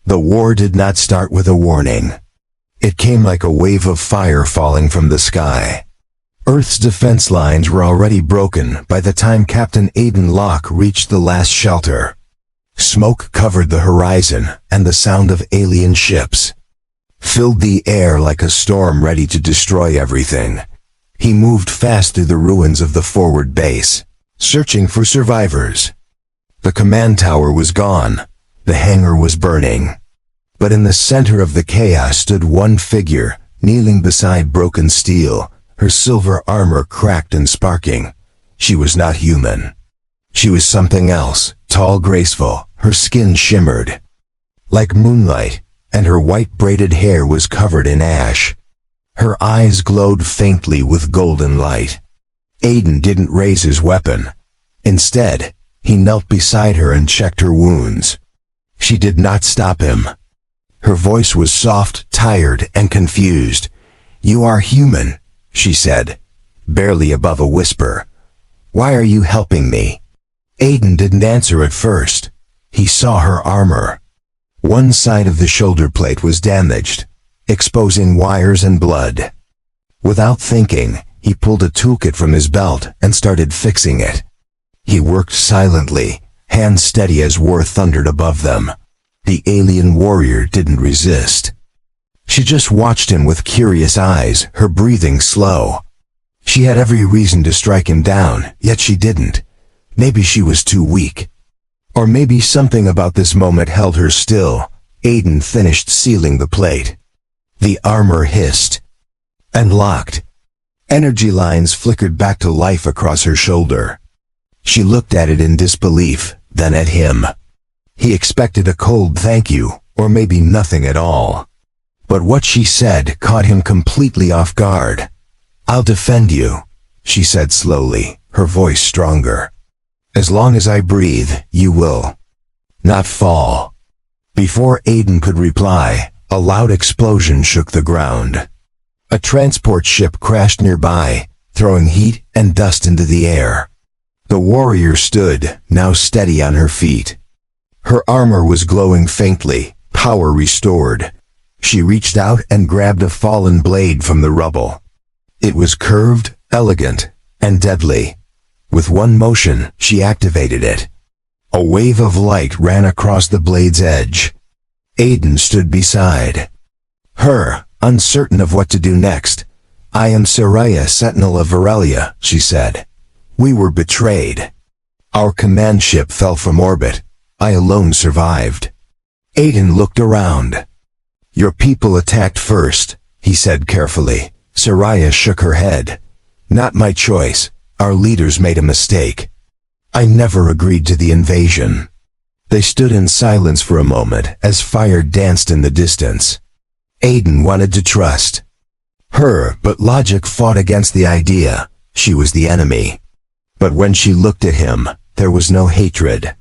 The war did not start with a warning. It came like a wave of fire falling from the sky. Earth's defense lines were already broken by the time Captain Aidan Locke reached the last shelter. Smoke covered the horizon, and the sound of alien ships filled the air like a storm ready to destroy everything. He moved fast through the ruins of the forward base, searching for survivors. The command tower was gone. The hangar was burning. But in the center of the chaos stood one figure, kneeling beside broken steel, her silver armor cracked and sparking. She was not human. She was something else, tall, graceful. Her skin shimmered like moonlight, and her white braided hair was covered in ash. Her eyes glowed faintly with golden light. Aidan didn't raise his weapon. Instead, he knelt beside her and checked her wounds. She did not stop him. Her voice was soft, tired, and confused. "You are human," she said, barely above a whisper. "Why are you helping me?" Aidan didn't answer at first. He saw her armor. One side of the shoulder plate was damaged, exposing wires and blood. Without thinking, he pulled a toolkit from his belt and started fixing it. He worked silently, hands steady as war thundered above them. The alien warrior didn't resist. She just watched him with curious eyes, her breathing slow. She had every reason to strike him down, yet she didn't. Maybe she was too weak. Or maybe something about this moment held her still. Aidan finished sealing the plate. The armor hissed and locked. Energy lines flickered back to life across her shoulder. She looked at it in disbelief, then at him. He expected a cold thank you, or maybe nothing at all. But what she said caught him completely off guard. "I'll defend you," she said slowly, her voice stronger. "As long as I breathe, you will not fall." Before Aidan could reply, a loud explosion shook the ground. A transport ship crashed nearby, throwing heat and dust into the air. The warrior stood, now steady on her feet. Her armor was glowing faintly, power restored. She reached out and grabbed a fallen blade from the rubble. It was curved, elegant, and deadly. With one motion, she activated it. A wave of light ran across the blade's edge. Aidan stood beside her, uncertain of what to do next. "I am Saraya, Sentinel of Varelia," she said. "We were betrayed. Our command ship fell from orbit. I alone survived." Aidan looked around. "Your people attacked first," he said carefully. Saraya shook her head. "Not my choice. Our leaders made a mistake. I never agreed to the invasion." They stood in silence for a moment as fire danced in the distance. Aidan wanted to trust her, but logic fought against the idea. She was the enemy. But when she looked at him, there was no hatred,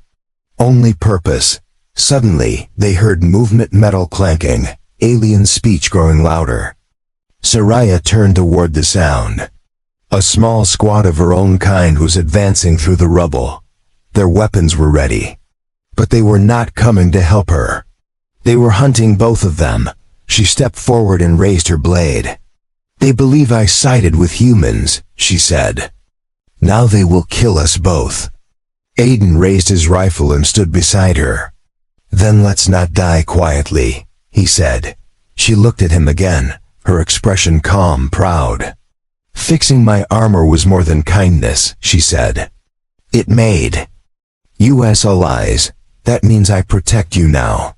only purpose. Suddenly, they heard movement, metal clanking, alien speech growing louder. Saraya turned toward the sound. A small squad of her own kind was advancing through the rubble. Their weapons were ready. But they were not coming to help her. They were hunting both of them. She stepped forward and raised her blade. "They believe I sided with humans," she said. "Now they will kill us both." Aidan raised his rifle and stood beside her. "Then let's not die quietly," he said. She looked at him again, her expression calm, proud. "Fixing my armor was more than kindness," she said. "It made U.S. allies. That means I protect you now."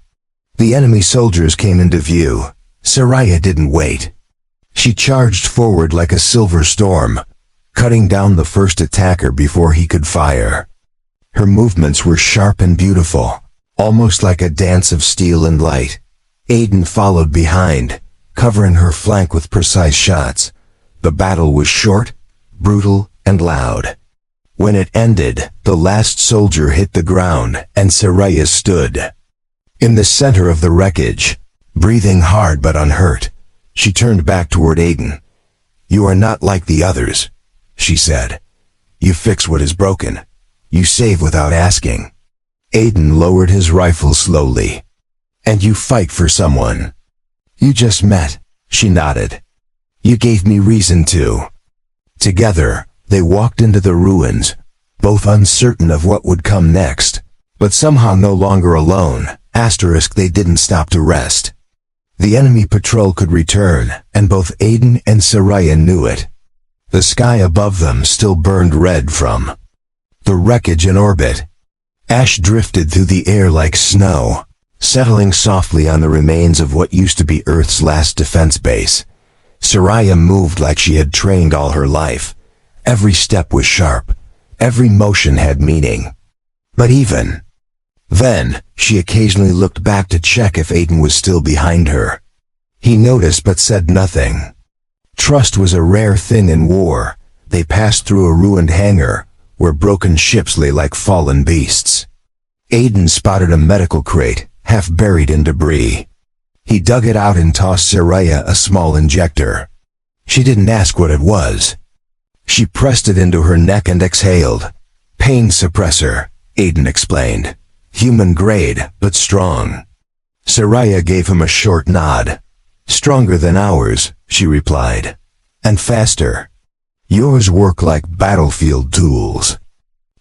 The enemy soldiers came into view. Saraya didn't wait. She charged forward like a silver storm, cutting down the first attacker before he could fire. Her movements were sharp and beautiful, almost like a dance of steel and light. Aidan followed behind, covering her flank with precise shots. The battle was short, brutal, and loud. When it ended, the last soldier hit the ground, and Saraya stood in the center of the wreckage, breathing hard but unhurt. She turned back toward Aidan. "You are not like the others," she said. "You fix what is broken. You save without asking." Aidan lowered his rifle slowly. And you fight for someone. You just met, she nodded. You gave me reason to. Together, they walked into the ruins, both uncertain of what would come next, but somehow no longer alone. They didn't stop to rest. The enemy patrol could return, and both Aiden and Soraya knew it. The sky above them still burned red from the wreckage in orbit. Ash drifted through the air like snow, settling softly on the remains of what used to be Earth's last defense base. Soraya moved like she had trained all her life. Every step was sharp. Every motion had meaning. But even then, she occasionally looked back to check if Aiden was still behind her. He noticed but said nothing. Trust was a rare thing in war. They passed through a ruined hangar, where broken ships lay like fallen beasts. Aiden spotted a medical crate, half buried in debris. He dug it out and tossed Soraya a small injector. She didn't ask what it was. She pressed it into her neck and exhaled. Pain suppressor, Aiden explained. Human grade, but strong. Soraya gave him a short nod. Stronger than ours, she replied. And faster. Yours work like battlefield tools.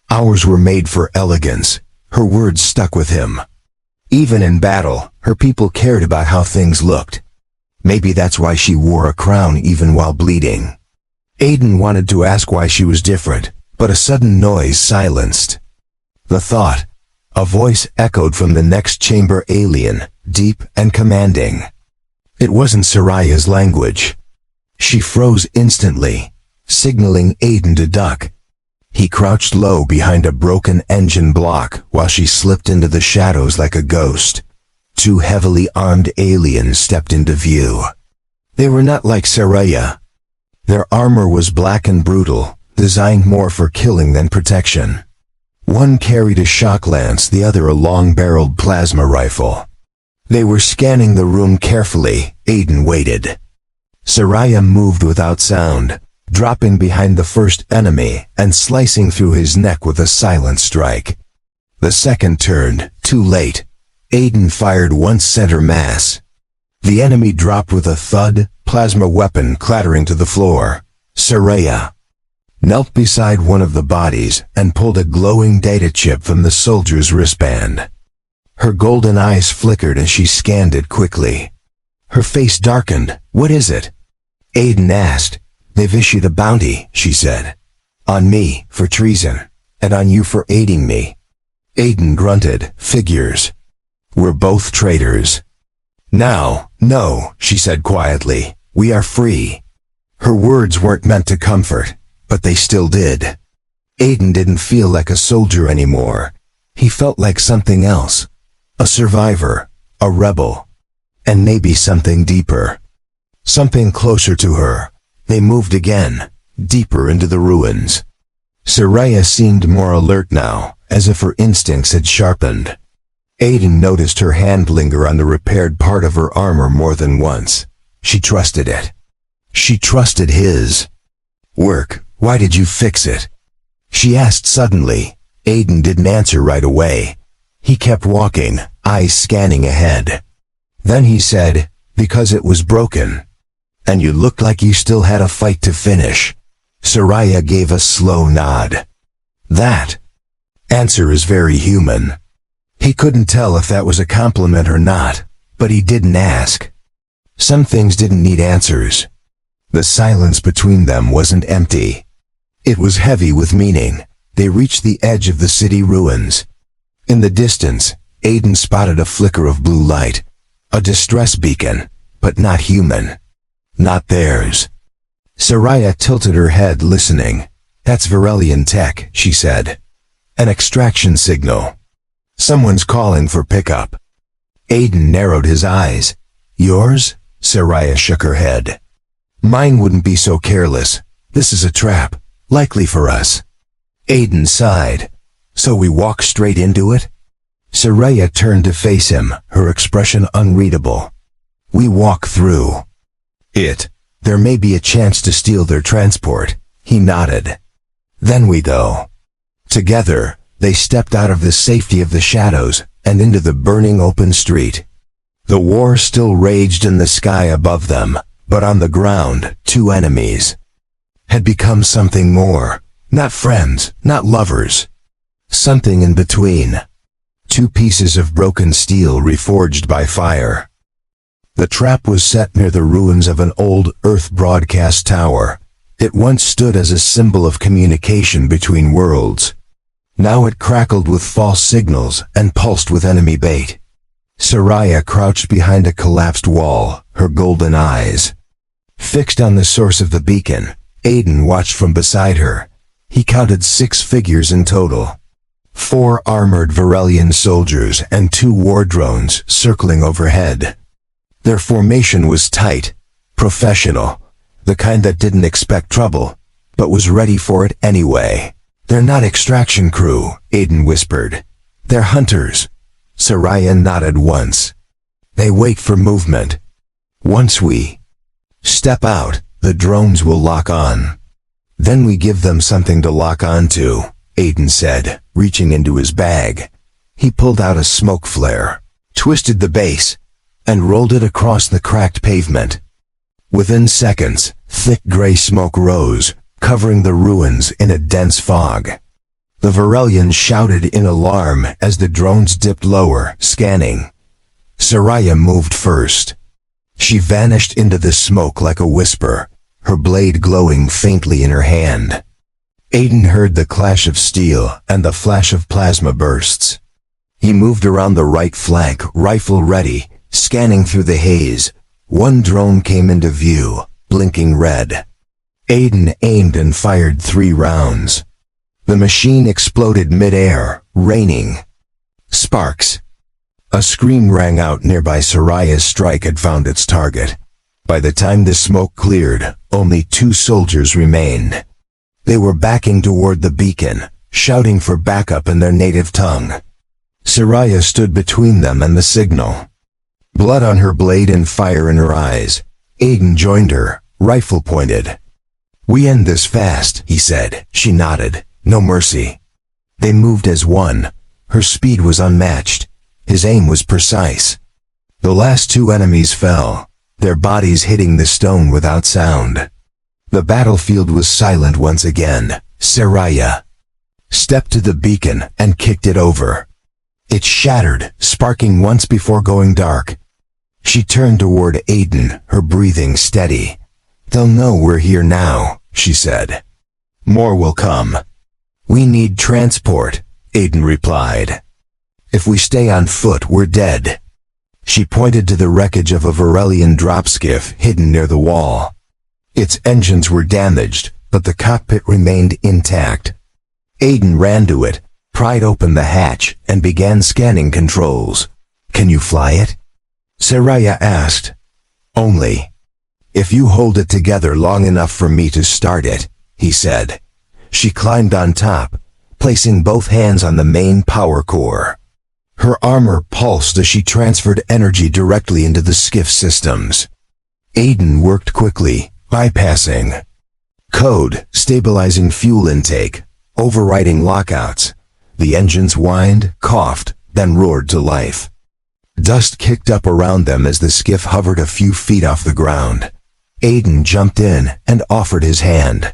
Ours were made for elegance. Her words stuck with him. Even in battle, her people cared about how things looked. Maybe that's why she wore a crown even while bleeding. Aiden wanted to ask why she was different, but a sudden noise silenced the thought. A voice echoed from the next chamber, alien, deep and commanding. It wasn't Soraya's language. She froze instantly, signaling Aiden to duck. He crouched low behind a broken engine block while she slipped into the shadows like a ghost. Two heavily armed aliens stepped into view. They were not like Soraya. Their armor was black and brutal, designed more for killing than protection. One carried a shock lance, the other a long-barreled plasma rifle. They were scanning the room carefully. Aiden waited. Soraya moved without sound, dropping behind the first enemy and slicing through his neck with a silent strike. The second turned, too late. Aiden fired one center mass. The enemy dropped with a thud, plasma weapon clattering to the floor. Soraya knelt beside one of the bodies and pulled a glowing data chip from the soldier's wristband. Her golden eyes flickered as she scanned it quickly. Her face darkened. What is it? Aiden asked. They've issued a bounty, she said. On me, for treason, and on you for aiding me. Aiden grunted. Figures. We're both traitors. Now, no, she said quietly. We are free. Her words weren't meant to comfort, but they still did. Aiden didn't feel like a soldier anymore. He felt like something else. A survivor, a rebel, and maybe something deeper. Something closer to her. They moved again, deeper into the ruins. Soraya seemed more alert now, as if her instincts had sharpened. Aiden noticed her hand linger on the repaired part of her armor more than once. She trusted it. She trusted his work. Why did you fix it? She asked suddenly. Aiden didn't answer right away. He kept walking, eyes scanning ahead. Then he said, because it was broken. And you looked like you still had a fight to finish. Soraya gave a slow nod. That answer is very human. He couldn't tell if that was a compliment or not, but he didn't ask. Some things didn't need answers. The silence between them wasn't empty. It was heavy with meaning. They reached the edge of the city ruins. In the distance, Aiden spotted a flicker of blue light. A distress beacon, but not human. Not theirs. Soraya tilted her head, listening. That's Varelian tech, she said. An extraction signal. Someone's calling for pickup. Aiden narrowed his eyes. Yours? Soraya shook her head. Mine wouldn't be so careless. This is a trap, likely for us. Aiden sighed. So we walk straight into it? Soraya turned to face him, her expression unreadable. We walk through it. There may be a chance to steal their transport. He nodded. Then we go. Together, they stepped out of the safety of the shadows and into the burning open street. The war still raged in the sky above them, but on the ground, two enemies had become something more. Not friends, not lovers. Something in between. Two pieces of broken steel reforged by fire. The trap was set near the ruins of an old Earth broadcast tower. It once stood as a symbol of communication between worlds. Now it crackled with false signals and pulsed with enemy bait. Soraya crouched behind a collapsed wall, her golden eyes fixed on the source of the beacon. Aiden watched from beside her. He counted 6 figures in total. 4 armored Varelian soldiers and 2 war drones circling overhead. Their formation was tight, professional, the kind that didn't expect trouble, but was ready for it anyway. "They're not extraction crew," Aiden whispered. "They're hunters." Soraya nodded once. "They wait for movement. Once we step out, the drones will lock on. Then we give them something to lock onto," Aiden said, reaching into his bag. He pulled out a smoke flare, twisted the base, and rolled it across the cracked pavement. Within seconds, thick gray smoke rose, covering the ruins in a dense fog. The Varelians shouted in alarm as the drones dipped lower, scanning. Soraya moved first. She vanished into the smoke like a whisper, her blade glowing faintly in her hand. Aiden heard the clash of steel and the flash of plasma bursts. He moved around the right flank, rifle ready, scanning through the haze. One drone came into view, blinking red. Aiden aimed and fired 3 rounds. The machine exploded mid-air, raining sparks. A scream rang out nearby. Soraya's strike had found its target. By the time the smoke cleared, only 2 soldiers remained. They were backing toward the beacon, shouting for backup in their native tongue. Soraya stood between them and the signal. Blood on her blade and fire in her eyes. Aiden joined her, rifle pointed. "We end this fast," he said. She nodded. "No mercy." They moved as one. Her speed was unmatched. His aim was precise. The last 2 enemies fell, their bodies hitting the stone without sound. The battlefield was silent once again. Soraya stepped to the beacon and kicked it over. It shattered, sparking once before going dark. She turned toward Aiden, her breathing steady. "They'll know we're here now," she said. "More will come." "We need transport," Aiden replied. "If we stay on foot, we're dead." She pointed to the wreckage of a Varelian dropskiff hidden near the wall. Its engines were damaged, but the cockpit remained intact. Aiden ran to it, pried open the hatch, and began scanning controls. "Can you fly it?" Soraya asked. "Only if you hold it together long enough for me to start it," he said. She climbed on top, placing both hands on the main power core. Her armor pulsed as she transferred energy directly into the skiff systems. Aiden worked quickly, bypassing code, stabilizing fuel intake, overriding lockouts. The engines whined, coughed, then roared to life. Dust kicked up around them as the skiff hovered a few feet off the ground. Aiden jumped in and offered his hand.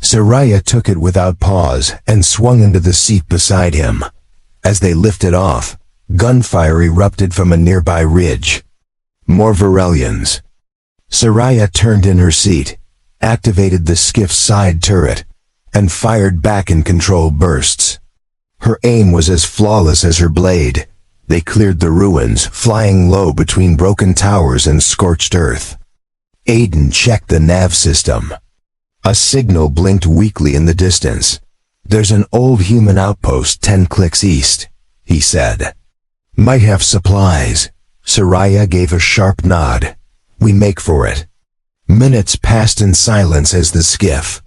Soraya took it without pause and swung into the seat beside him. As they lifted off, gunfire erupted from a nearby ridge. More Varelians. Soraya turned in her seat, activated the skiff's side turret, and fired back in controlled bursts. Her aim was as flawless as her blade. They cleared the ruins, flying low between broken towers and scorched earth. Aiden checked the nav system. A signal blinked weakly in the distance. "There's an old human outpost 10 clicks east," he said. "Might have supplies." Soraya gave a sharp nod. "We make for it." Minutes passed in silence as the skiff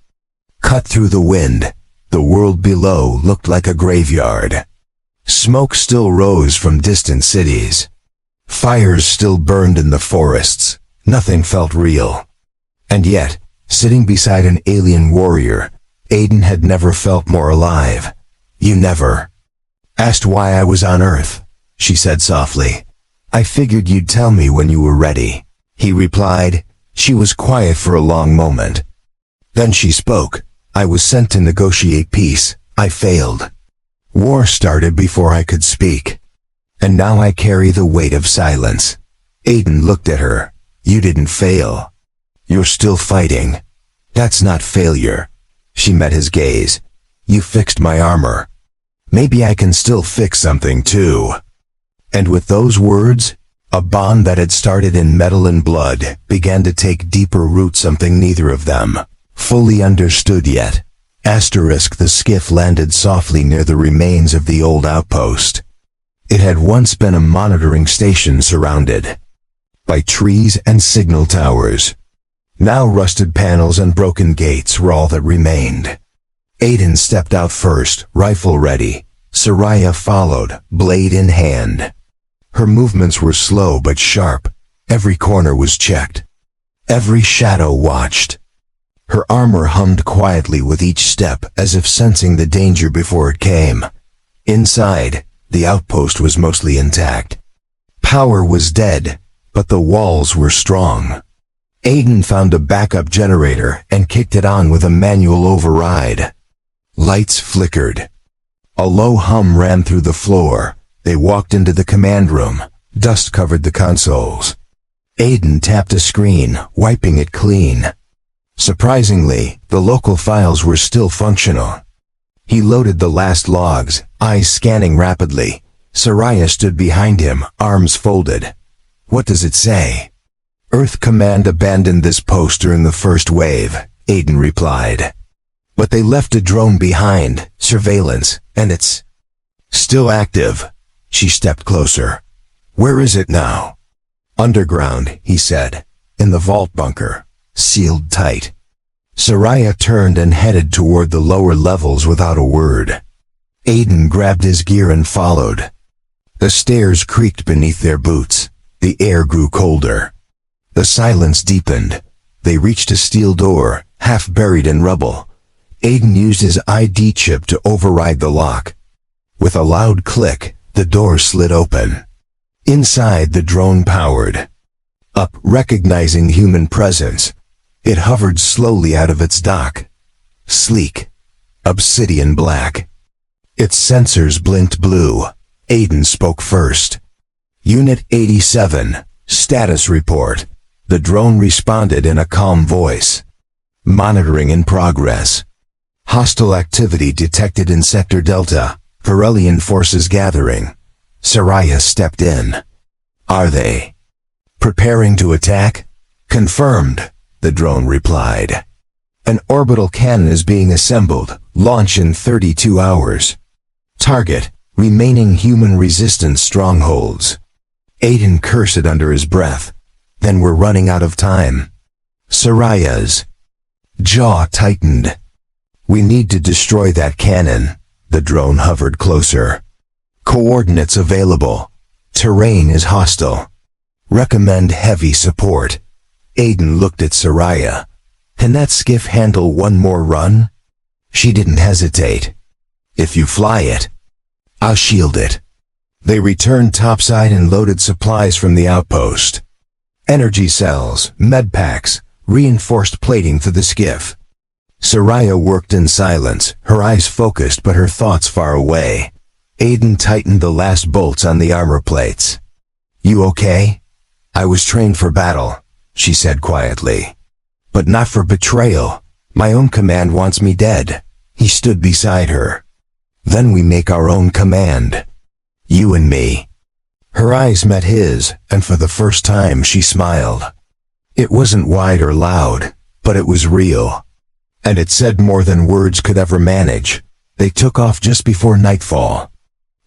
cut through the wind. The world below looked like a graveyard. Smoke still rose from distant cities. Fires still burned in the forests. Nothing felt real. And yet, sitting beside an alien warrior, Aiden had never felt more alive. "You never asked why I was on Earth," she said softly. I figured you'd tell me when you were ready, he replied. She was quiet for a long moment. Then she spoke. I was sent to negotiate peace. I failed. War started before I could speak. And now I carry the weight of silence. Aiden looked at her. You didn't fail. You're still fighting. That's not failure. She met his gaze. You fixed my armor. Maybe I can still fix something too. And with those words, a bond that had started in metal and blood began to take deeper root, something neither of them fully understood yet. The skiff landed softly near the remains of the old outpost. It had once been a monitoring station surrounded by trees and signal towers. Now rusted panels and broken gates were all that remained. Aiden stepped out first, rifle ready. Soraya followed, blade in hand. Her movements were slow but sharp. Every corner was checked. Every shadow watched. Her armor hummed quietly with each step, as if sensing the danger before it came. Inside, the outpost was mostly intact. Power was dead, but the walls were strong. Aiden found a backup generator and kicked it on with a manual override. Lights flickered. A low hum ran through the floor. They walked into the command room. Dust covered the consoles. Aiden tapped a screen, wiping it clean. Surprisingly, the local files were still functional. He loaded the last logs, eyes scanning rapidly. Soraya stood behind him, arms folded. What does it say? Earth Command abandoned this post during the first wave, Aiden replied. But they left a drone behind, surveillance, and it's still active. She stepped closer. Where is it now? Underground, he said. In the vault bunker. Sealed tight. Soraya turned and headed toward the lower levels without a word. Aiden grabbed his gear and followed. The stairs creaked beneath their boots. The air grew colder. The silence deepened. They reached a steel door, half buried in rubble. Aiden used his ID chip to override the lock. With a loud click, the door slid open. Inside, the drone powered up, recognizing human presence. It hovered slowly out of its dock. Sleek. Obsidian black. Its sensors blinked blue. Aiden spoke first. Unit 87, status report. The drone responded in a calm voice. Monitoring in progress. Hostile activity detected in Sector Delta. Corellian forces gathering. Soraya stepped in. Are they preparing to attack? Confirmed, the drone replied. An orbital cannon is being assembled. Launch in 32 hours. Target, remaining human resistance strongholds. Aiden cursed under his breath. Then we're running out of time. Soraya's jaw tightened. We need to destroy that cannon. The drone hovered closer. Coordinates available. Terrain is hostile. Recommend heavy support. Aiden looked at Soraya. Can that skiff handle one more run? She didn't hesitate. If you fly it, I'll shield it. They returned topside and loaded supplies from the outpost. Energy cells, medpacks, reinforced plating for the skiff. Soraya worked in silence, her eyes focused but her thoughts far away. Aiden tightened the last bolts on the armor plates. You okay? I was trained for battle, she said quietly. But not for betrayal. My own command wants me dead. He stood beside her. Then we make our own command. You and me. Her eyes met his, and for the first time she smiled. It wasn't wide or loud, but it was real. And it said more than words could ever manage. They took off just before nightfall.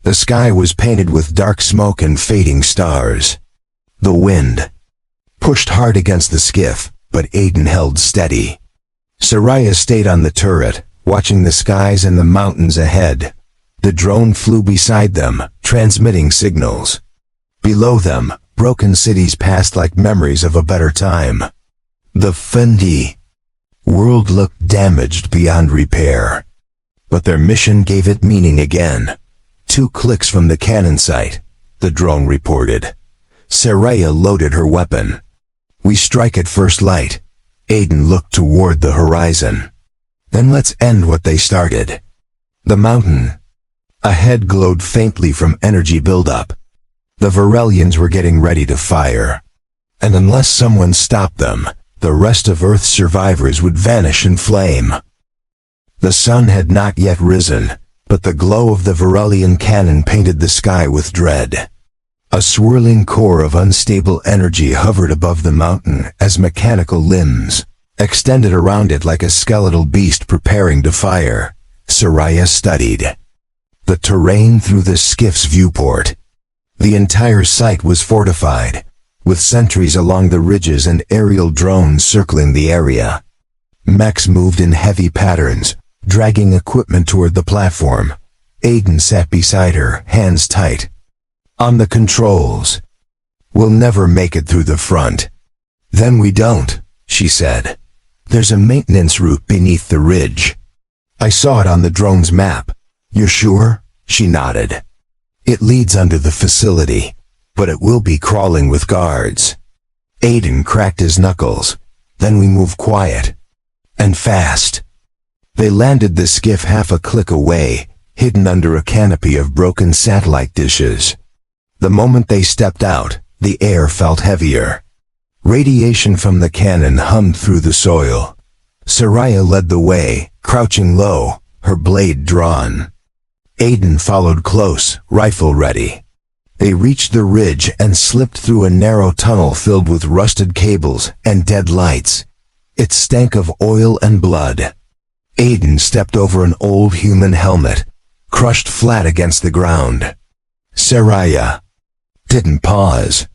The sky was painted with dark smoke and fading stars. The wind pushed hard against the skiff, but Aiden held steady. Soraya stayed on the turret, watching the skies and the mountains ahead. The drone flew beside them, transmitting signals. Below them, broken cities passed like memories of a better time. The Fendi world looked damaged beyond repair. But their mission gave it meaning again. 2 clicks from the cannon site, the drone reported. Saraya loaded her weapon. "We strike at first light." Aiden looked toward the horizon. "Then let's end what they started." The mountain ahead glowed faintly from energy buildup. The Varelians were getting ready to fire. And unless someone stopped them, the rest of Earth's survivors would vanish in flame. The sun had not yet risen, but the glow of the Varelian cannon painted the sky with dread. A swirling core of unstable energy hovered above the mountain as mechanical limbs extended around it like a skeletal beast preparing to fire. Saraya studied the terrain through the skiff's viewport. The entire site was fortified, with sentries along the ridges and aerial drones circling the area. Mechs moved in heavy patterns, dragging equipment toward the platform. Aiden sat beside her, hands tight on the controls. "We'll never make it through the front." "Then we don't," she said. "There's a maintenance route beneath the ridge. I saw it on the drone's map." "You're sure?" She nodded. "It leads under the facility, but it will be crawling with guards." Aiden cracked his knuckles. "Then we move quiet and fast." They landed the skiff half a click away, hidden under a canopy of broken satellite dishes. The moment they stepped out, the air felt heavier. Radiation from the cannon hummed through the soil. Saraya led the way, crouching low, her blade drawn. Aiden followed close, rifle ready. They reached the ridge and slipped through a narrow tunnel filled with rusted cables and dead lights. It stank of oil and blood. Aiden stepped over an old human helmet, crushed flat against the ground. Saraya didn't pause.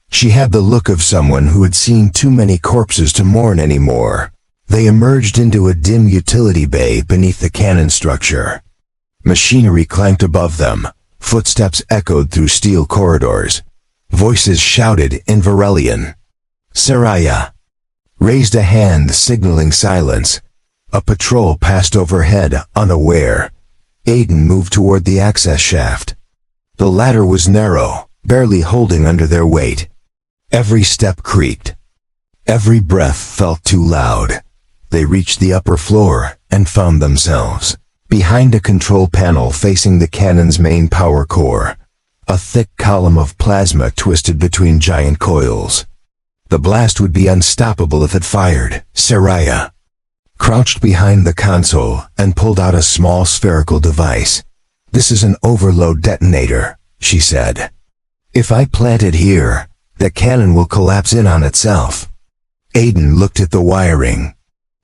She had the look of someone who had seen too many corpses to mourn anymore. They emerged into a dim utility bay beneath the cannon structure. Machinery clanked above them. Footsteps echoed through steel corridors. Voices shouted in Varelian. Saraya raised a hand signaling silence. A patrol passed overhead, unaware. Aiden moved toward the access shaft. The ladder was narrow, barely holding under their weight. Every step creaked. Every breath felt too loud. They reached the upper floor and found themselves behind a control panel facing the cannon's main power core. A thick column of plasma twisted between giant coils. The blast would be unstoppable if it fired. Saraya crouched behind the console and pulled out a small spherical device. "This is an overload detonator," she said. "If I plant it here, the cannon will collapse in on itself." Aiden looked at the wiring.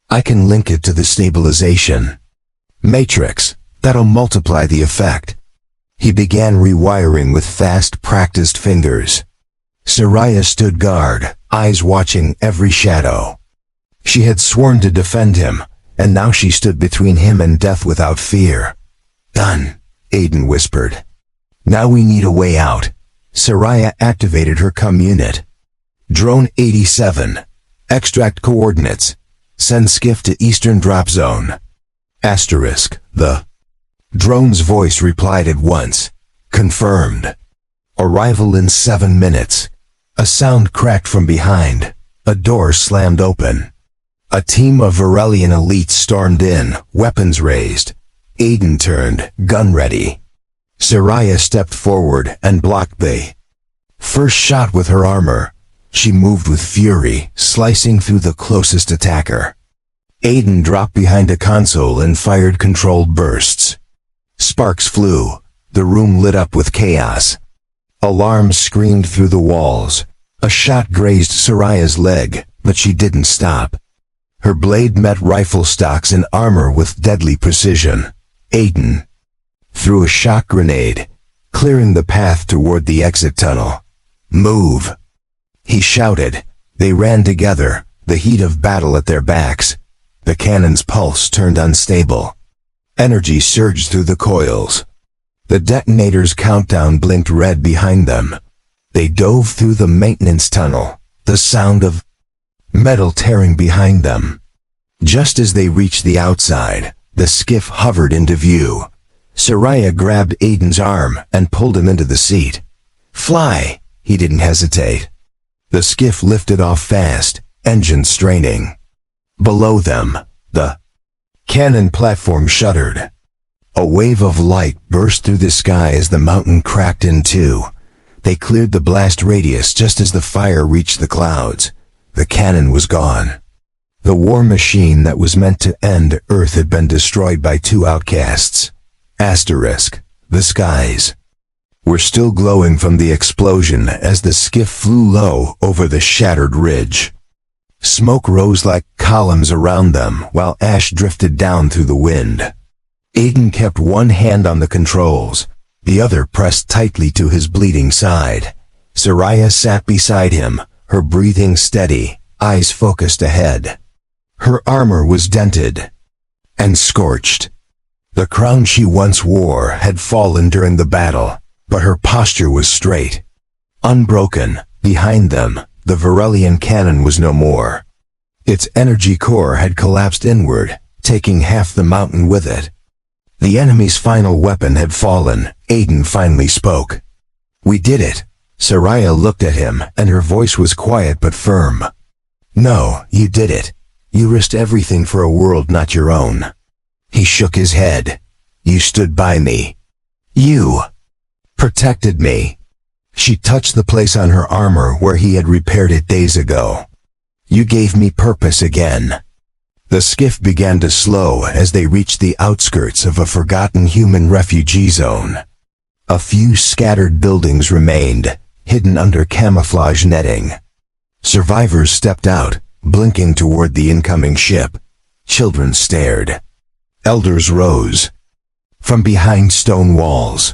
"I can link it to the stabilization matrix. That'll multiply the effect." He began rewiring with fast, practiced fingers. Saraya stood guard, eyes watching every shadow. She had sworn to defend him, and now she stood between him and death without fear. "Done," Aiden whispered. "Now we need a way out." Saraya activated her comm unit. "Drone 87. Extract coordinates. Send skiff to Eastern Drop Zone. Asterisk, the drone's voice replied at once. "Confirmed. Arrival in 7 minutes." A sound cracked from behind. A door slammed open. A team of Varelian elites stormed in, weapons raised. Aiden turned, gun ready. Saraya stepped forward and blocked the first shot with her armor. She moved with fury, slicing through the closest attacker. Aiden dropped behind a console and fired controlled bursts. Sparks flew. The room lit up with chaos. Alarms screamed through the walls. A shot grazed Saraya's leg, but she didn't stop. Her blade met rifle stocks and armor with deadly precision. Aiden threw a shock grenade, clearing the path toward the exit tunnel. "Move!" he shouted. They ran together, the heat of battle at their backs. The cannon's pulse turned unstable. Energy surged through the coils. The detonator's countdown blinked red behind them. They dove through the maintenance tunnel, the sound of metal tearing behind them. Just as they reached the outside, the skiff hovered into view. Saraya grabbed Aiden's arm and pulled him into the seat. "Fly," He didn't hesitate. The skiff lifted off fast, engine straining. Below them, the cannon platform shuddered. A wave of light burst through the sky as the mountain cracked in two. They cleared the blast radius just as the fire reached the clouds. The cannon was gone. The war machine that was meant to end Earth had been destroyed by two outcasts. Asterisk. The skies were still glowing from the explosion as the skiff flew low over the shattered ridge. Smoke rose like columns around them while ash drifted down through the wind. Aiden kept one hand on the controls, the other pressed tightly to his bleeding side. Soraya sat beside him, her breathing steady, eyes focused ahead. Her armor was dented and scorched. The crown she once wore had fallen during the battle, but her posture was straight. Unbroken, behind them, the Varelian cannon was no more. Its energy core had collapsed inward, taking half the mountain with it. The enemy's final weapon had fallen. Aiden finally spoke. "We did it." Soraya looked at him, and her voice was quiet but firm. "No, you did it. You risked everything for a world not your own." He shook his head. "You stood by me. You protected me." She touched the place on her armor where he had repaired it days ago. "You gave me purpose again." The skiff began to slow as they reached the outskirts of a forgotten human refugee zone. A few scattered buildings remained, hidden under camouflage netting. Survivors stepped out, blinking toward the incoming ship. Children stared. Elders rose from behind stone walls.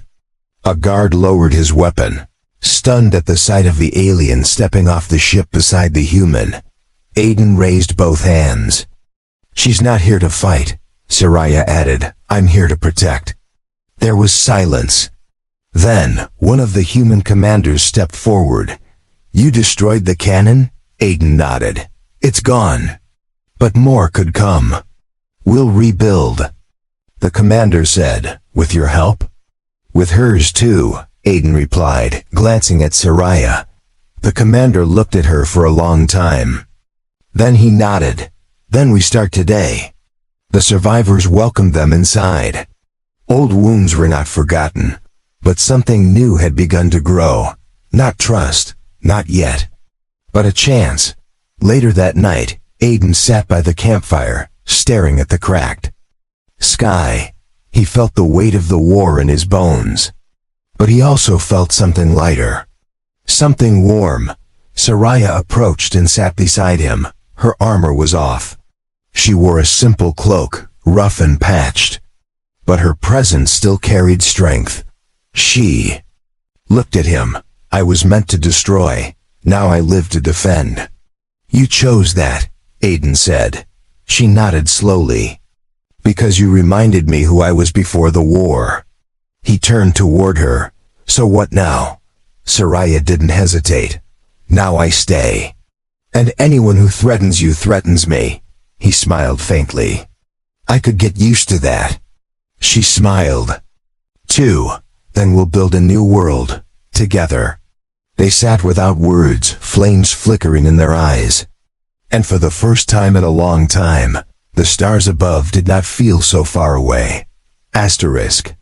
A guard lowered his weapon, stunned at the sight of the alien stepping off the ship beside the human. Aiden raised both hands. "She's not here to fight," Soraya added. "I'm here to protect." There was silence. Then, one of the human commanders stepped forward. "You destroyed the cannon?" Aiden nodded. "It's gone. But more could come. We'll rebuild." The commander said, "With your help?" "With hers too," Aiden replied, glancing at Soraya. The commander looked at her for a long time. Then he nodded. "Then we start today." The survivors welcomed them inside. Old wounds were not forgotten, but something new had begun to grow. Not trust, not yet, but a chance. Later that night, Aiden sat by the campfire, staring at the cracked sky. He felt the weight of the war in his bones. But he also felt something lighter. Something warm. Soraya approached and sat beside him. Her armor was off. She wore a simple cloak, rough and patched. But her presence still carried strength. She looked at him. "I was meant to destroy. Now I live to defend." "You chose that," Aiden said. She nodded slowly. "Because you reminded me who I was before the war." He turned toward her. "So what now?" Soraya didn't hesitate. "Now I stay. And anyone who threatens you threatens me." He smiled faintly. "I could get used to that." She smiled. "Too. Then we'll build a new world, together." They sat without words, flames flickering in their eyes. And for the first time in a long time, the stars above did not feel so far away. Asterisk.